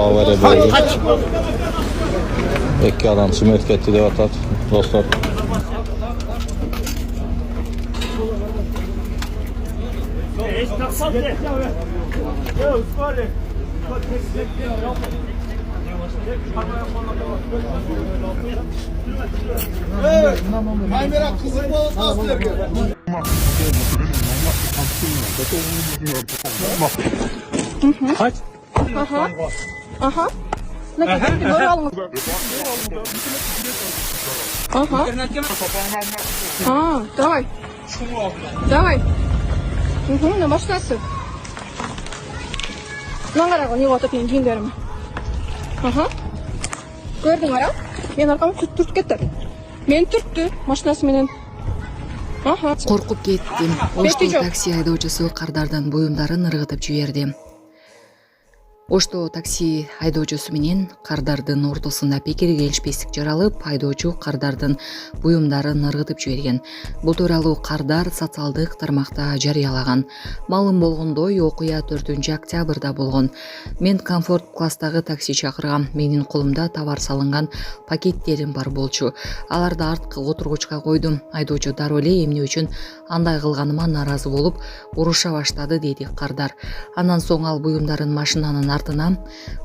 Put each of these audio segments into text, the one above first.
avariya bo'ldi. Ikki odam sumit ketdi deb atadi do'stlar. Kamera kızım olmaz. Kaç? Ага. Ага. Накидайте горалку. Ага. Давай. Давай. Угу, на машинасы. Наңғараға не отып ең киімдерім. Ага. Көрдің ара? Мен арқамы түртіп кетті. Мен түртті машинасы менен. Ага. Коркуп кеттим. Ошто такси айдоочусу кардардан буюмдарын ыргытып жиберди. Ошто такси айдоочусу менен кардардын ортосунда пикири келишпестик жаралып, айдоочу кардардын буюмдарын ыргытып жиберген. Бул тууралуу Кардар социалдык тармакта жарыялаган. Маалым болгондой, окуя 4-октябрда болгон. Мен комфорт класстагы такси чакыргам. Менин колумда товар салынган пакеттерим бар болчу. Аларды арткы отургучка койдум. Айдоочу дароо эле эмне үчүн андай кылганыма нааразы болуп, уруша баштады, деди Кардар. Андан соң ал буюмдарын машинанын артына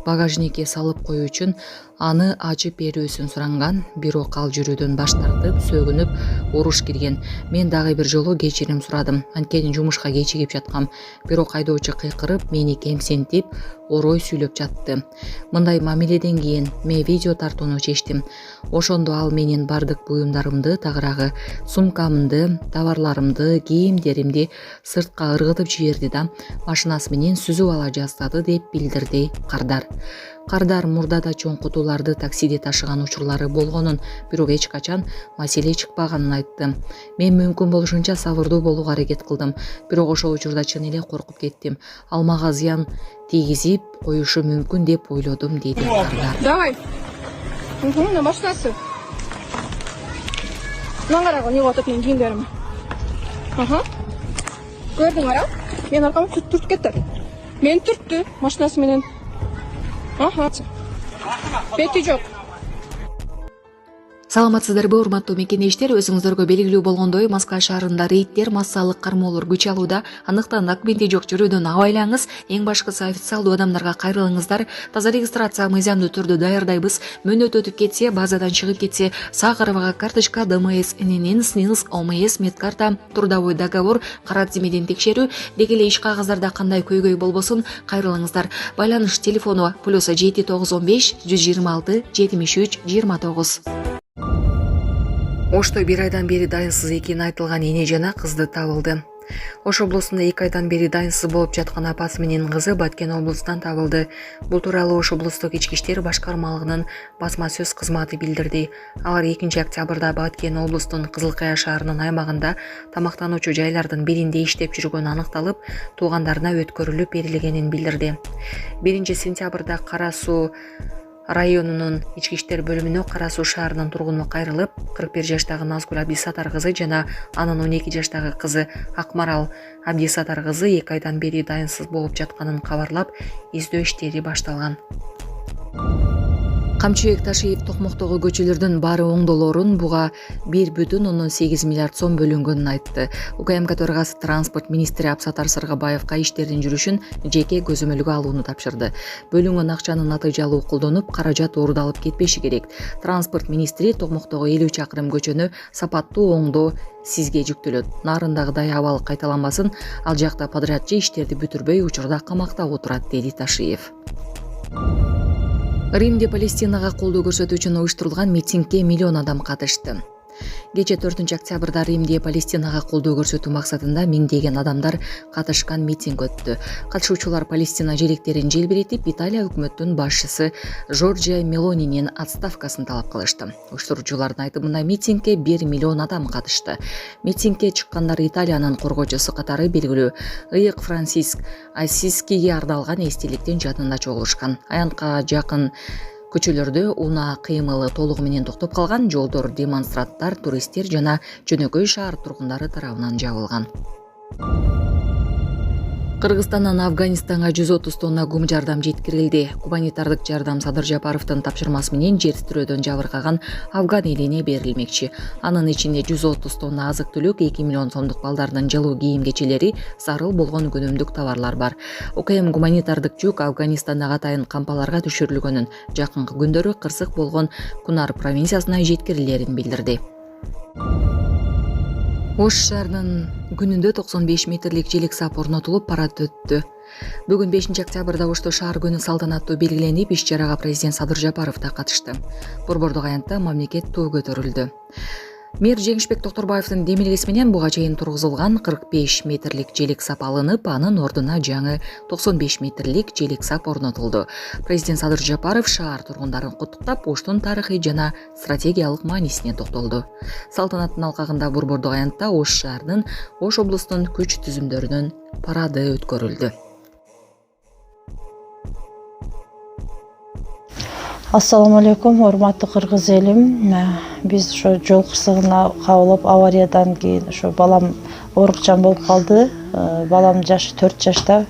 багажникке салып коюу үчүн аны ачып берүүсүн суранган. Бирок ал жүрүүдөн баш тартып, сөгүнүп, уруш кирген. Мен дагы бир жолу кечирим сурадым. Анткени жумушка кечигип жаткам. Бирок айдоочу кыйкырып, мени кемсинтип, орой сүйлөп жатты. Мындай мамиледен кийин мен видео тартууну чечтим. Ошондо ал менин бардык буюмдарымды, тагыраагы сумкамды, товарларымды, кийимдеримди сыртка ыргытып жиберди да машинасы менен сүзүп ала жаздады, деп билдирди Кардар. Кардар мурдада чоң кутууларды таксиде ташыган учурлары болгонун, бирок эч качан маселе чыкпаганын айтты. Мен мүмкүн болушунча сабырдуу болууга аракет кылдым, бирок ошол учурда чын эле коркуп кеттим. Ал мага зыян тийгизип коюшу мүмкүн деп ойлодум, деди Кардар. Давай. Угу, на машинасы. Наңғараға не отып ең киімдерім. Ага. Көрдің ара? Мен арқамы түртіп кетті. Мен түртті машинасы менен. Ага. Беті жоқ. Саламатсыздарбы, урматтуу мекенештер, өзүңүздөргө белгилүү болгондой, Москва шаарында рейдтер, массалык кармоолор күч алууда. Андыктан документи жок жүрүүдөн абайлаңыз. Эң башкысы официалдуу адамдарга кайрылыңыздар. Таза регистрация мыйзамдуу түрдө даярдайбыз. Мөөнөт өтүп кетсе, базадан чыгып кетсе, сакырбага карточка, ДМС, ННН, СНИЛС, ОМС, медкарта, трудовой договор, кара тизмеден текшерүү, деги эле иш кагаздарда кандай көйгөй болбосун, кайрылыңыздар. Байланыш телефону +7 915 126 73 29. Ошто бир айдан бери дайынсыз экени айтылган эне жана кызды табылды. Ош облусунда 2 айдан бери дайынсыз болуп жаткан апасы менен кызы Баткен облусунан табылды. Бул тууралуу Ош облустук ички иштер башкармалыгынын басма сөз кызматы билдирди. Алар 2 октябрда Баткен облустунун Кызыл Кая шаарынын аймагында тамактануучу жайлардын биринде иштеп жүргөнү аныкталып, туугандарына өткөрүлүп берилгенин билдирди. 1 сентябрда Кара Суу районунун ички иштер бөлүмүнө Кара Суу шаарынын тургуну кайрылып, 41 жаштагы Назгүл Абдисатар кызы жана анын 12 жаштагы кызы Акмарал Абдисатар кызы 2 айдан бери дайынсыз болуп жатканын кабарлап, издөө иштери башталган. Камчыбек Ташиев Токмоктогу көчөлөрдүн баары оңдолорун буга 1,8 миллиард сом бөлүнгөнүн айтты. УКМК төрагасы транспорт министри Абсатар Сыргабаевка иштердин жүрүшүн жеке көзөмөлгө алууну тапшырды. Бөлүнгөн акчаны натыйжалуу колдонуп, каражат оордалып кетпеши керек. Транспорт министри Токмоктогу 50 чакырым көчөнү сапаттуу оңдоо сизге жүктөлөт. Нарындагыдай абал кайталанбасын, ал жакта подрядчы иштерди бүтүрбөй учурда камакта отурат, деди Ташиев. Римде Палестинага колдоо көрсөтүү үчүн уюштурулган митингге миллион адам катышты. Кече 4 октябрда Римде Палестинага колдоо көрсөтүү максатында миңдеген адамдар катышкан митинг өттү. Катышуучулар Палестина желектерин желбиретип, Италия өкмөтүнүн башчысы Жорджиа Мелонинин отставкасын талап кылышты. Уюштуруучулардын айтымында митингге 1 миллион адам катышты. Митингге чыккандар Италиянын коргоочусу катары белгилүү Ыйык Франциск Ассискиге ардалган эстеликтин жанында чогулушкан. Аянтка жакын көчөлөрдө унаа кыймылы толугу менен токтоп калган, жолдор демонстранттар, туристтер жана жөнөкөй шаар тургундары тарабынан жабылган. Кыргызстандан Афганистанга 130 тонна гум жардам жеткирилди. Гуманитардык жардам Садыр Жапаровдун тапшырмасы менен жер титирөөдөн жабыркаган Афган элине берилмекчи. Анын ичинде 130 тонна азык-түлүк, 2 миллион сомдук балдардын жылуу кийим-кечелери, зарыл болгон күнүмдүк товарлар бар. ОКМ гуманитардык жүк Афганистандагы атайын кампаларга түшүрүлгөнүн, жакынкы күндөрү кырсык болгон Кунар провинциясына жеткирилерин билдирди. Ош шаарынын күнүндө 95 метрлик желек сап орнотулуп парад өттү. Бүгүн 5 октябрда Ошто шаар күнү салтанаттуу белгиленип, иш-чарага президент Садыр Жапаров да катышты. Борбордук аянтта мамлекет туу көтөрүлдү. Мэр Жеңишбек Токторбаевдин демилгеси менен буга чейин тургузулган 45 метрлик желек сап алынып, анын ордуна жаңы 95 метрлик желек сап орнотулду. Президент Садыр Жапаров шаар тургундарын куттуктап, Оштун тарыхый жана стратегиялык маанисине токтолду. Салтанаттын алкагында борбордук аянтта Ош шаарынын, Ош облустунун күч түзүмдөрүнүн парады өткөрүлдү. Ассаламу алейкум, урматтуу кыргыз элим. Биз ошо жол кырсыгына кабылып, авариядан кийин ошо балам оорукчан болуп калды. Балам жашы 4 жашта,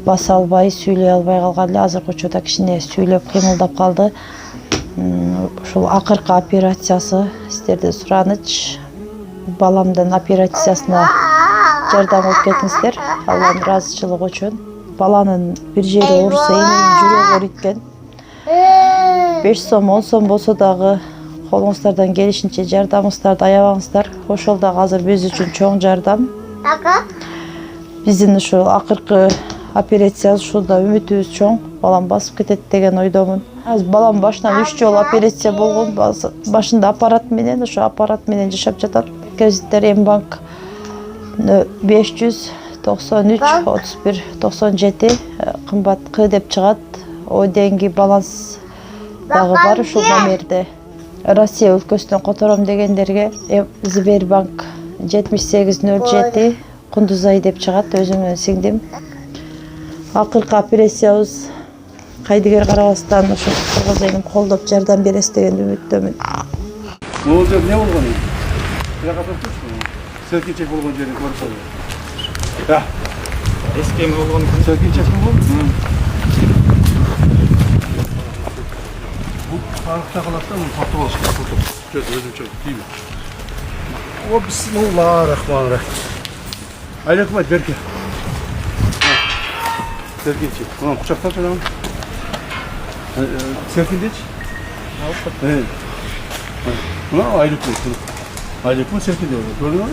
баса албай, сүйлөй албай калган эле. Азыркы учурда кичине сүйлөп кыймылдап калды. Ушул акыркы операциясы сиздерден сураныч. Баламдын операциясына жардам алып кетиңиздер. Алланын ыраазычылыгы үчүн. Баланын бир жери ооруса, эненин жүрөгү ооруйт. 5 сом, 10 сом болсо дагы колуңуздардан келишинче жардамыңыздарды аябаңыздар. Ошол дагы азыр биз үчүн чоң жардам. Биздин ушу акыркы операция ушунда үмүтүбүз чоң. Балам басып кетет деген ойдомун. Азыр балам башынан 3 жолу операция болгон. Башында аппарат менен, ошо аппарат менен жашап жатат. Кредиттер Мбанк 593 31 97 кымбат К деп чыгат. О деньги баланс дагы бар ушул номерде. Россия өлкөсүнөн котором дегендерге Сбербанк 7807 Кундузай деп чыгат, өзүмдүн сиңдим. Акыркы операциябыз кайдыгер карабастан ошо кыргыз элин колдоп жардам бересиз деген үмүттөмүн. Могул жер не болгон? Жака турчу. Серкинчек болгон жерин көрүп калды. Да. Эскем болгон серкинчек болгон. Арықта қалатта мұны тартып алышқа тұртып. Жөді өзімше деймін. О, бисмиллахир-рахманир-рахим. Айлакым айт, берке. Серкинче. Мұнан құшақтап жадамын. Серкиндечі. Мұна айлакым айт. Айлакым серкинде болды. Көрдің ой?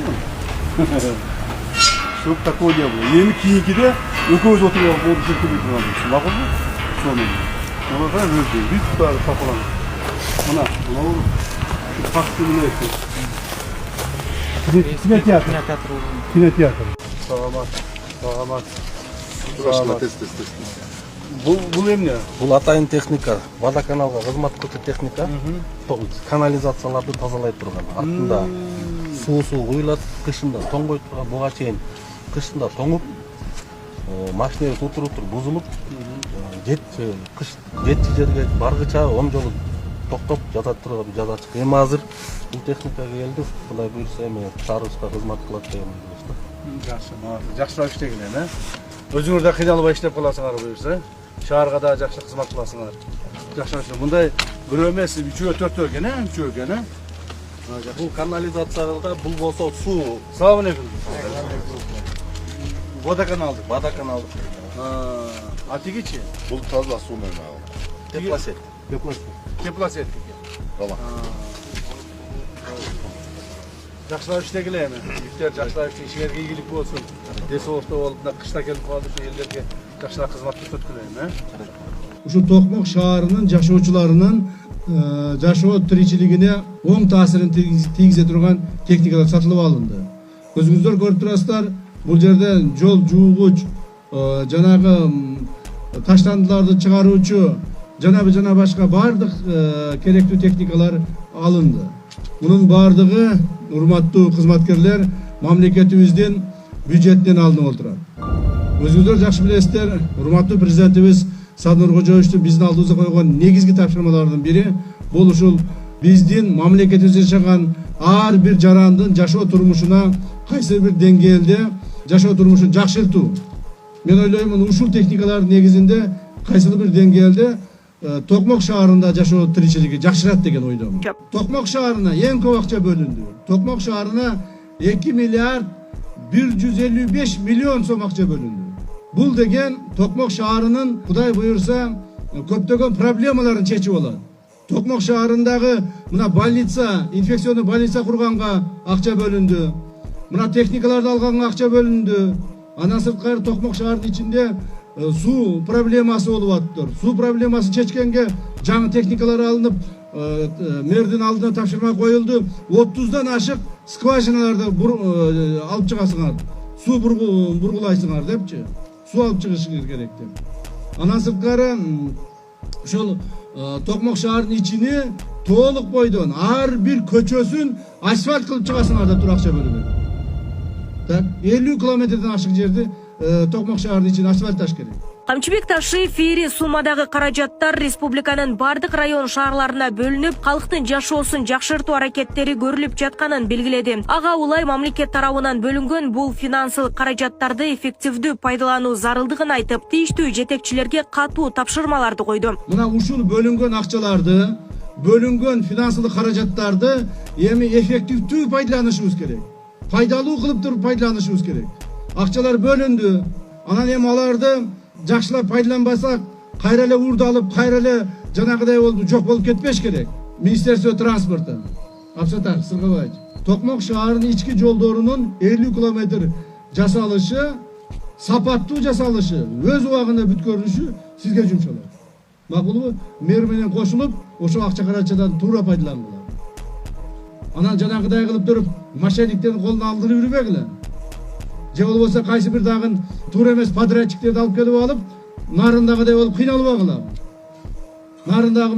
Чтоб такое не было. Ені кейінкеде өкөз отырып болды серкинде тұрған. Мақұл бұл? Соның. Оларда өзді, бит тұтары тапыланы. Мына, факты мына есі. Кинотеатр. Кинотеатр. Сағамат. Бұл емне? Бұл атайын техника, водоканалға қызмат көрсөтүү техника, канализацияларды тазалай турган. Артында суу куюлат, кышында тоңбой турган, буга чейин кышында тоңуп, машина отуруп бузулуп, жетчи жерге баргыча 10 жолу токтоп жатат турган жазачык. Эми азыр бул техника келди, Кудай буйрса эми шаарыбызга кызмат кылат деген ойлойбуз. Жакшыраак иштегиле, өзүңөр да кыйналбай иштеп каласыңар буйрса, шаарга да жакшы кызмат кыласыңар. Жакшы. Мындай бирөө эмес, 3-4 экен, 3 экен. Бул канализацияга, бул болсо суу. Салам алейкум. Водоканалды. А тигичи? Бұл таза су менен ал. Теплосет. Теплосет. Ала. Жакшылап иштегиле эми. Иштер жакшылап ишиңерге ийгилик болсун. Десоолукта болуп, кышта келип калды ошо элдерге жакшыраак кызмат көрсөткүлө, Ушу Токмок шаарынын жашоочуларынын жашоо тиричилигине оң таасирин тийгизе турган техникалар сатылып алынды. Өзүңүздөр көрүп турасыздар, бул жерде жол жуугуч, жанагы таштандыларды чыгаруучу, жана башка бардык керектүү техникалар алынды. Мунун бардыгы, урматтуу кызматкерлер, мамлекетибиздин бюджетинен алынып отурат. Өзүңүздөр жакшы билесиздер, урматтуу президентибиз Садыр Кожоевичтин биздин алдыбызга койгон негизги тапшырмалардын бири бул ушул биздин мамлекетибизде жашаган ар бир жарандын жашоо турмушуна кайсы бир деңгээлде жашоо турмушун жакшыртуу. Мен ойлоймун ушул техникалардын негизинде кайсыл бир деңгээлде Токмок шаарында жашоо тиричилиги жакшырат деген ойдомун. Токмок шаарына эң көп акча бөлүндү. Токмок шаарына 2 миллиард 155 миллион сом акча бөлүндү. Бул деген Токмок шаарынын Кудай буйрса көптөгөн проблемаларын чечип алат. Токмок шаарындагы мына больница, инфекционный больница курганга акча бөлүндү. Мына техникаларды алганга акча бөлүндү. Андан сырткары Токмок шаарынын ичинде суу проблемасы болуп атыптыр. Суу проблемасын чечкенге жаңы техникалар алынып, мэрдин алдына тапшырма коюлду. 30дан ашык скважиналарды алып чыгасыңар. Суу бургулайсыңар депчи. Суу алып чыгышыңыз керек деп. Андан сырткары ошол Токмок шаарынын ичини толук бойдон ар бир көчөсүн асфальт кылып чыгасыңар деп туруп акча бөлүнөт. Так, 50 километрден ашык жерди Токмок шаарынын ичине асфальтташ керек. Камчыбек Ташиев фейри суммадагы каражаттар республиканын бардык район шаарларына бөлүнүп, калктын жашоосун жакшыртуу аракеттери көрүлүп жатканын белгиледи. Ага улай мамлекет тарабынан бөлүнгөн бул финансылык каражаттарды эффективдүү пайдалануу зарылдыгын айтып, тийиштүү жетекчилерге катуу тапшырмаларды койду. Мына ушул бөлүнгөн акчаларды, бөлүнгөн финансылык каражаттарды эми эффективдүү пайдаланышыбыз керек. Пайдалуу кылып туруп пайдаланышыбыз керек. Акчалар бөлүндү. Анан эми аларды жакшылап пайдаланбасак, кайра эле уурдалып, кайра эле жанагыдай болду, жок болуп кетпеш керек. Министерство транспорта. Абсатар Сыргабаевич. Токмок шаарынын ички жолдорунун 50 километр жасалышы, сапаттуу жасалышы, өз убагында бүткөрүлүшү сизге жумшалат. Макулбу? Мэр менен кошулуп, ошол акча каражаттардан туура пайдалангыла. Анан жанагыдай кылып туруп, мошенниктердин колуна алдырып жүрбөгүлө. Же болбосо кайсы бир дагы туура эмес подрядчиктерди алып келип алып, нарындагыдай болуп кыйналбагыла. Нарындагы